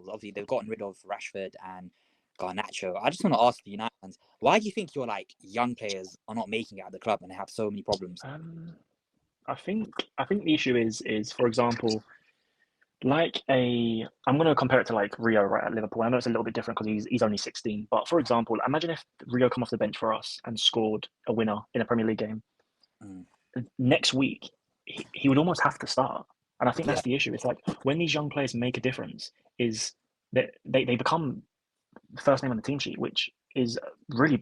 Obviously, they've gotten rid of Rashford and Garnacho. I just want to ask the United fans, why do you think your like young players are not making it at the club and they have so many problems? I think the issue is for example, I'm going to compare it to like Rio right at Liverpool. I know it's a little bit different because he's only 16. But for example, imagine if Rio come off the bench for us and scored a winner in a Premier League game. Mm. Next week, he would almost have to start. And I think Yeah, that's the issue. It's like when these young players make a difference, is that they become first name on the team sheet, which is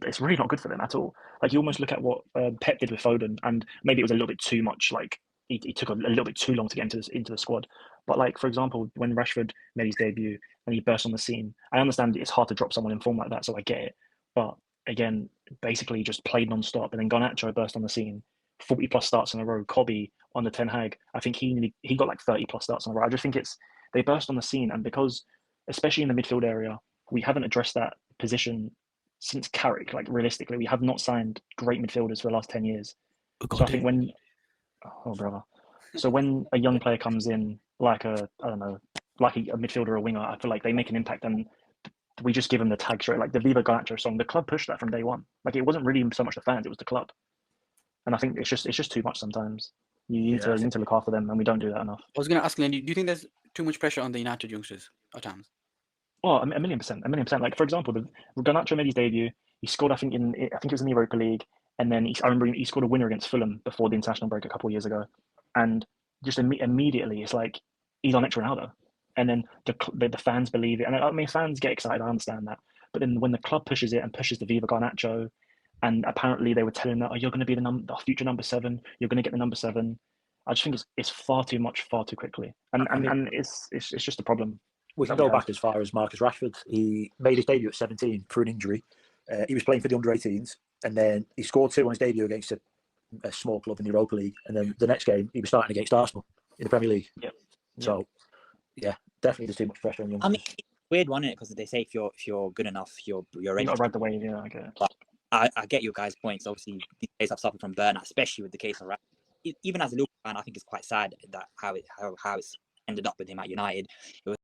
it's really not good for them at all. Like you almost look at what Pep did with Foden, and maybe it was a little bit too much. Like he took a little bit too long to get into the squad. But like for example, when Rashford made his debut and he burst on the scene, I understand it's hard to drop someone in form like that, so I get it. But again, basically just played non-stop, and then Garnacho burst on the scene, 40 plus starts in a row. Kobe on the Ten Hag, I think he got like 30 plus starts in a row. I just think they burst on the scene, and because especially in the midfield area, we haven't addressed that position since Carrick. Like realistically, we have not signed great midfielders for the last 10 years. So I think when brother, so when a young player comes in like I don't know, like a midfielder or a winger, I feel like they make an impact, and we just give them the tag straight. Like the Viva Garnacho song, the club pushed that from day one. Like it wasn't really so much the fans, it was the club, and I think it's just too much sometimes. You need Yeah, to you need to look after them, and we don't do that enough. I was going to ask Glenn, do you think there's too much pressure on the United youngsters at times? Oh, a million percent, a million percent. Like for example, the Garnacho made his debut. He scored, I think it was in the Europa League, and then I remember he scored a winner against Fulham before the international break a couple of years ago, and just immediately it's like he's on next Ronaldo, and then the fans believe it, and I mean fans get excited. I understand that, but then when the club pushes it and pushes the Viva Garnacho, and apparently they were telling him that, oh, you're going to be the future number 7, you're going to get the number 7. I just think it's far too much, far too quickly, and I mean, and it's just a problem. we can That we go have. back as far as Marcus Rashford. He made his debut at 17 through an injury. He was playing for the under-18s, and then he scored 2 on his debut against a small club in the Europa League. And then the next game, he was starting against Arsenal in the Premier League. Yep. So, yeah, definitely there's too much pressure on young I mean, players. it's weird one, is because they say if you're good enough, you're ready. You got to ride the wave, yeah, I get it. But I get your guys' points. Obviously, these players have suffered from burnout, especially with the case of Rashford. Even as a Liverpool fan, I think it's quite sad that how it's ended up with him at United. It was